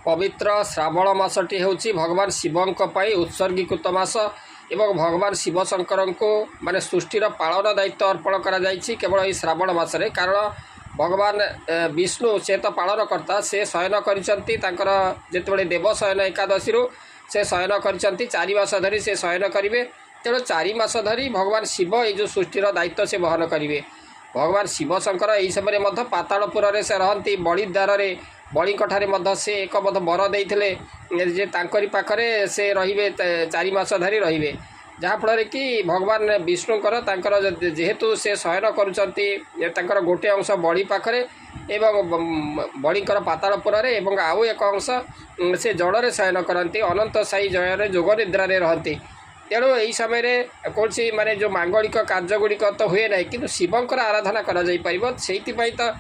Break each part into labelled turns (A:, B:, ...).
A: पवित्र श्रावण मासटी होची भगवान शिवों उत्सर्गीकृत मास एवं भगवान शिवशंकर को माने सृष्टिर पालन दायित्व अर्पण करा जायछि केवल श्रावण मासरे। कारण भगवान विष्णु से तो पालन करता से शयन करिसंती तांकर जेतेबेले देव शयन एकादशी से शयन करिसंती 4 मास धरी से शयन करिवे। तेणु 4 मास धरी भगवान शिव ये जो सृष्टिर दायित्व से वहन करिवे। भगवान शिवशंकर यही समय पातालपुर से रहती बलिद्वार बलिठारे से एक वर देते जे तांकरी पाखरे से रहिबे 4 मास धरी रहिबे। जहाँफल कि भगवान विष्णुकर जेहेतु से शयन कर गोटे अंश बलि पाखरे एवं बलिकर पातालपुर एवं आउ एक अंश से जड़े शयन करती अनंत साई जय जोग निद्रा रहती। तेणु यही समय कौन सी माने जो मांगलिक कार्यगुड़िक तो हुए ना कि शिवंकर आराधना कर तो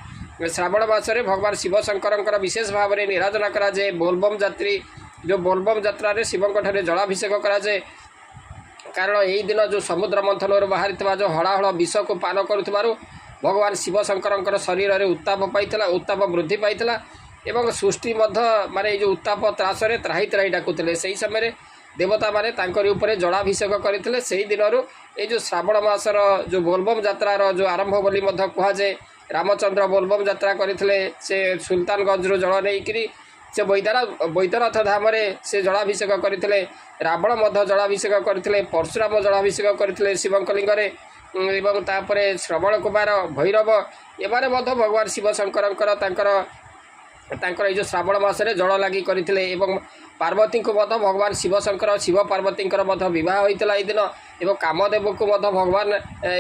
A: श्रावण मासरे भगवान शिवशंकर विशेष भाव में निराधना कराए। बोलबम यात्री जो बोलबम यात्रा शिवंठारे जलाभिषेक कराए। कारण यही दिन जो समुद्र मंथन बाहरी जो हलाहल विष को पान करुवर भगवान शिवशंकर शरीर में उत्ताप वृद्धि पाई एवं सृष्टि माने जो उत्ताप त्रासरे त्राही त्राही डाकुले। से समय देवता माने तांकरी उपरे जलाभिषेक करते। से दिन ये जो श्रावण मासर जो बोलबम यात्रार जो आरंभ बोली कहुए। रामचंद्र बोलबम यात्रा करते से सुल्तानगंज जल नहीं से बैद्यनाथ धाम से जलाभिषेक करते। रावण जलाभिषेक करते। परशुराम जलाभिषेक करते शिवलिंगरे एवं तापर श्रवण कुमार भैरव एमाने भगवान शिवशंकर जो श्रावण मासरे जल लगी करते। पार्वती को भगवान शिवशंकर शिव पार्वती बह होता दिन एवं कामदेव को भगवान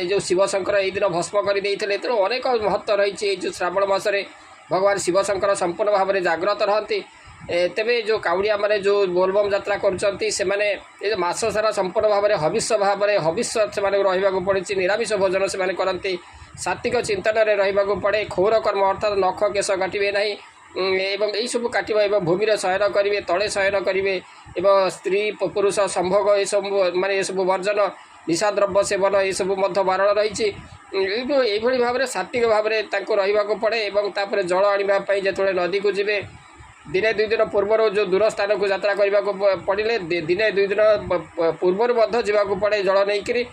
A: जो शिवशंकर यही दिन भस्म करते। तेणु अनेक महत्व रही जो श्रावण मासरे भगवान शिवशंकर संपूर्ण भाव में जाग्रत रहती। तेबे जो काउड़िया माने जो बोलबम यात्रा करचंती से माने ये मास सारा संपूर्ण भाव में हविष्य भाव में हविष्य से रहा पड़े। निरामिष भोजन से करती। सात्विक चिंतन में रहा पड़े। घोर कर्म अर्थात नख केश काटे ना एवं यही सब काटिबा एवं भूमि शयन करेंगे तले शयन करेंगे एवं स्त्री पुरुष संभोग ये सब माने ये सब वर्जन निशा द्रव्य सेवन ये सब बारण रही। यही भाव में सात्विक भाव में रहा पड़े। एवं तापर जल आने जो नदी को जी दिने 2 दिन पूर्व जो दूर स्थान को यात्रा करने को पड़े दिने 2 दिन पूर्व जावाक पड़े जल नहीं करी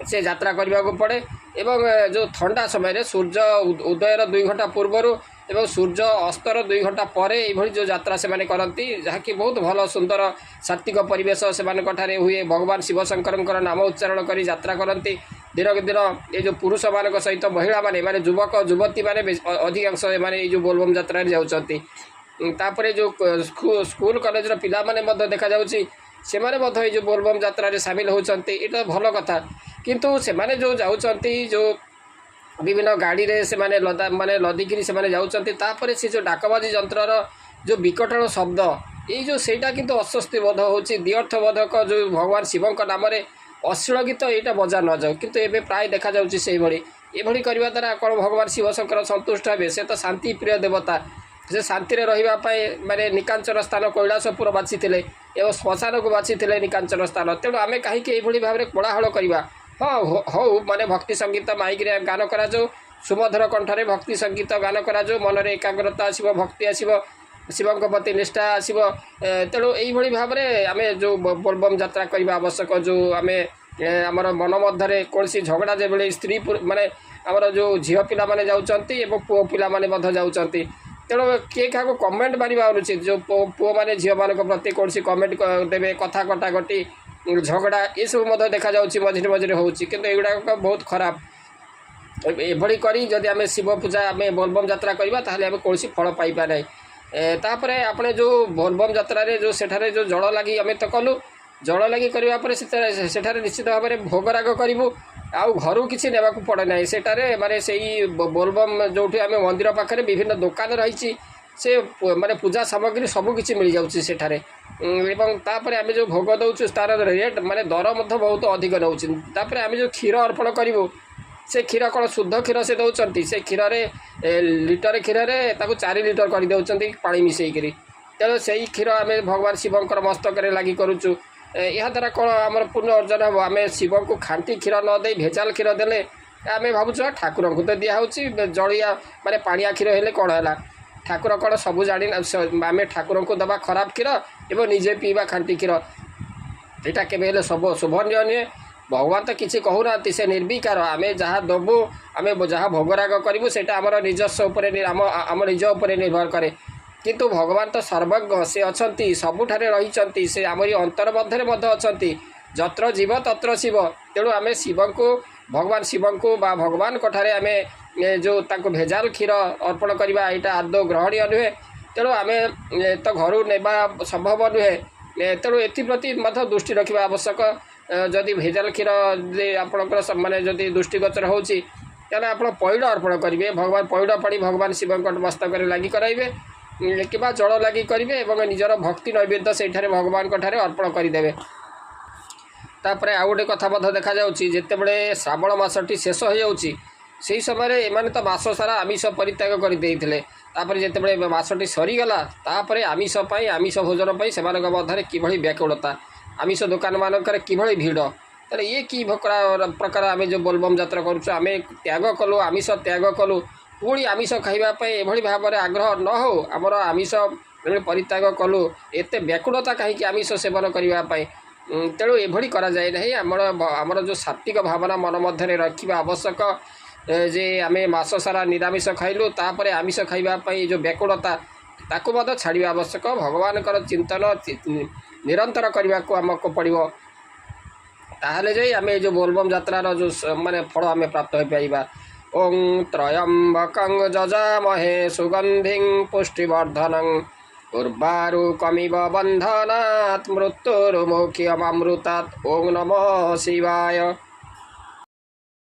A: से यात्रा करने को पड़े। एवं जो ठंडा समय सूर्य उदयर 2 घंटा पूर्व एवं सूर्य अस्तर 2 घंटा पर यह जो यात्रा से करती जहाँकि बहुत भल सुंदर सात्विक परिवेश से हुए। भगवान शिवशंकर नाम उच्चारण कर यात्रा करती। दिन दिन ये जो पुरुष मान सहित महिला माने युवक युवती माने अधिकांश माने जो बोलबम यात्रा जाऊँगी। तापर जो स्कूल कॉलेज पिला माने देखा जाउछि से माने जो बोलबम यात्रा सामिल होती। ये भल कथा किंतु से माने जो जाउछंती जो विभिन्न गाड़ी रे से माने लदिकी से जाउछंती। तापर से जो डाकबाजी यंत्रर जो विकटन शब्द ये जो सेटा किंतु अस्वस्ति बोध होछि। द्व्यर्थबोधक जो भगवान शिवों नाम अश्लील गीत यहाँ बजा न जाऊ किंतु एवं प्राय देखा जाउछि से ये करने द्वारा कौन भगवान शिवशंकर संतुष्ट हे। से तो शांति प्रिय देवता से शांति रही माने निकांचन स्थान कैलाशपुर बाछी एवं श्मशान को बाछी निकांचन स्थान। तेणु आम कहीं भाव में कोलाहल करवा हाँ हो माने भक्ति संगीत माइक गान करा सुमधुर कंठरे भक्ति संगीत गान करा मन में एकाग्रता आसो भक्ति आसो शिवों प्रति निष्ठा आसो। तेणु यही भाव में आम जो बोलबम यात्रा करने आवश्यक। जो आम आमर मन मध्य कौन सी झगड़ा जो बेले स्त्री माने आमर जो झील पिला माने जाउछंती एवं पुओ पिला माने जाउछंती। तेणु किए क्या कमेंट मारिबा अनुचित। जो पुओ माने झील मान प्रति कौन सी कमेंट देवे कथा कटाकटी झगड़ा ये सब देखा जाउछि मझिरे मझिरे होउछि किंतु एगुड़ा बहुत खराब। एभली करी जदि आम शिव पूजा आम बोलबम यात्रा करवा ताहले आम कौन फल पाइबा नहीं। तापर आपने जो बोलबम यात्रा जो सेठारे जो जल लगी आम तो कलु जल लगी करने सेठारे निश्चित भाव में भोगराग करूँ आउ घर किसी नेबाक पड़े ना। सेठारे माने सेई बोलबम जो आम मंदिर पाखे विभिन्न दुकान रही से माने पूजा सामग्री सबकिछि मिल जाउछि सेठारे। एवं तापर आम जो भोग दउछु तार रेट माने दर बहुत अधिक नउछि। तापर आम जो क्षीर अर्पण करूँ से क्षीर कौन शुद्ध क्षीर से दौरान से क्षीर लिटर क्षीर 4 लिटर कर दौरान पा मिसेकरी। तेणु से ही क्षीर आम भगवान शिवंकर मस्तक लगी करुचु। यह द्वारा कौन आम पुण्य अर्जन हम आम शिव को खांटी क्षीर न दे भेजाल क्षीर देले आम भावुँ ठाकुर को तो दिखाऊँ जलिया माने पानिया क्षीर हेले कौन है ଠାକୁର କ'ଣ ସବୁ ଜାଣି ଆମେ ଠାକୁରଙ୍କୁ ଦେବା ଖରାପ କ୍ଷୀର ଏବଂ ନିଜେ ପିଇବା ଖାଣ୍ଟି କ୍ଷୀର, ଏଇଟା କେବେ ହେଲେ ଶୋଭନୀୟ ନୁହେଁ। ଭଗବାନ ତ କିଛି କହୁନାହାନ୍ତି, ସେ ନିର୍ବିକାର। ଆମେ ଯାହା ଦେବୁ, ଆମେ ଯାହା ଭୋଗରାଗ କରିବୁ ସେଇଟା ଆମର ନିଜସ୍ୱ ଉପରେ ଆମ ନିଜ ଉପରେ ନିର୍ଭର କରେ। କିନ୍ତୁ ଭଗବାନ ତ ସର୍ବଜ୍ଞ, ସେ ଅଛନ୍ତି, ସବୁଠାରେ ରହିଛନ୍ତି, ସେ ଆମରି ଅନ୍ତର ମଧ୍ୟରେ ମଧ୍ୟ ଅଛନ୍ତି। ଯତ୍ର ଜୀବ ତତ୍ର ଶିବ। ତେଣୁ ଆମେ ଭଗବାନ ଶିବଙ୍କୁ ବା ଭଗବାନଙ୍କଠାରେ ଆମେ ଯେଉଁ ତାଙ୍କୁ ଭେଜାଲ କ୍ଷୀର ଅର୍ପଣ କରିବା ଏଇଟା ଆଦୌ ଗ୍ରହଣୀୟ ନୁହେଁ। ତେଣୁ ଆମେ ତ ଘରୁ ନେବା ସମ୍ଭବ ନୁହେଁ। ତେଣୁ ଏଥିପ୍ରତି ମଧ୍ୟ ଦୃଷ୍ଟି ରଖିବା ଆବଶ୍ୟକ। ଯଦି ଭେଜାଲ କ୍ଷୀର ଯଦି ଆପଣଙ୍କର ମାନେ ଯଦି ଦୃଷ୍ଟିଗୋଚର ହେଉଛି, ତାହେଲେ ଆପଣ ପଇଡ଼ ଅର୍ପଣ କରିବେ। ପଇଡ଼ ପାଣି ଭଗବାନ ଶିବଙ୍କ ମସ୍ତକରେ ଲାଗି କରାଇବେ କିମ୍ବା ଜଳ ଲାଗି କରିବେ ଏବଂ ନିଜର ଭକ୍ତି ନୈବେଦ୍ୟ ସେଇଠାରେ ଭଗବାନଙ୍କଠାରେ ଅର୍ପଣ କରିଦେବେ। ତାପରେ ଆଉ ଗୋଟେ କଥା ମଧ୍ୟ ଦେଖାଯାଉଛି, ଯେତେବେଳେ ଶ୍ରାବଣ ମାସଟି ଶେଷ ହୋଇଯାଉଛି ସେହି ସମୟରେ ଏମାନେ ତ ମାସ ସାରା ଆମିଷ ପରିତ୍ୟାଗ କରିଦେଇଥିଲେ। ତାପରେ ଯେତେବେଳେ ମାସଟି ସରିଗଲା, ତାପରେ ଆମିଷ ଭୋଜନ ପାଇଁ ସେମାନଙ୍କ ମଧ୍ୟରେ କିଭଳି ବ୍ୟାକୁଳତା, ଆମିଷ ଦୋକାନମାନଙ୍କରେ କିଭଳି ଭିଡ଼। ତାହେଲେ ଇଏ କି ପ୍ରକାର ଆମେ ଯେଉଁ ବୋଲବମ୍ ଯାତ୍ରା କରୁଛୁ, ଆମେ ତ୍ୟାଗ କଲୁ, ଆମିଷ ତ୍ୟାଗ କଲୁ, ପୁଣି ଆମିଷ ଖାଇବା ପାଇଁ ଏଭଳି ଭାବରେ ଆଗ୍ରହ ନ ହେଉ। ଆମର ଆମିଷ ପରିତ୍ୟାଗ କଲୁ, ଏତେ ବ୍ୟାକୁଳତା କାହିଁକି ଆମିଷ ସେବନ କରିବା ପାଇଁ? ତେଣୁ ଏଭଳି କରାଯାଏ ନାହିଁ। ଆମର ଯେଉଁ ସାତ୍ତ୍ୱିକ ଭାବନା ମନ ମଧ୍ୟରେ ରଖିବା ଆବଶ୍ୟକ ଯେ ଆମେ ମାସ ସାରା ନିରାମିଷ ଖାଇଲୁ, ତାପରେ ଆମିଷ ଖାଇବା ପାଇଁ ଯେଉଁ ବ୍ୟାକୁଳତା, ତାକୁ ମଧ୍ୟ ଛାଡ଼ିବା ଆବଶ୍ୟକ। ଭଗବାନଙ୍କର ଚିନ୍ତନ ନିରନ୍ତର କରିବାକୁ ଆମକୁ ପଡ଼ିବ। ତାହେଲେ ଯାଇ ଆମେ ଯେଉଁ ବୋଲବମ୍ ଯାତ୍ରାର ଯେଉଁ ଫଳ ଆମେ ପ୍ରାପ୍ତ ହୋଇପାରିବା। ଓଂ ତ୍ରୟମ୍ବକଂ ଯଜାମହେ ସୁଗନ୍ଧିଂ ପୁଷ୍ଟିବର୍ଦ୍ଧନଂ ଉର୍ବାରୁକମିବ ବନ୍ଧନାତ୍ ମୃତ୍ୟୁର୍ମୁକ୍ଷୀୟମାମୃତାତ୍। ଓଂ ନମଃ ଶିବାୟ।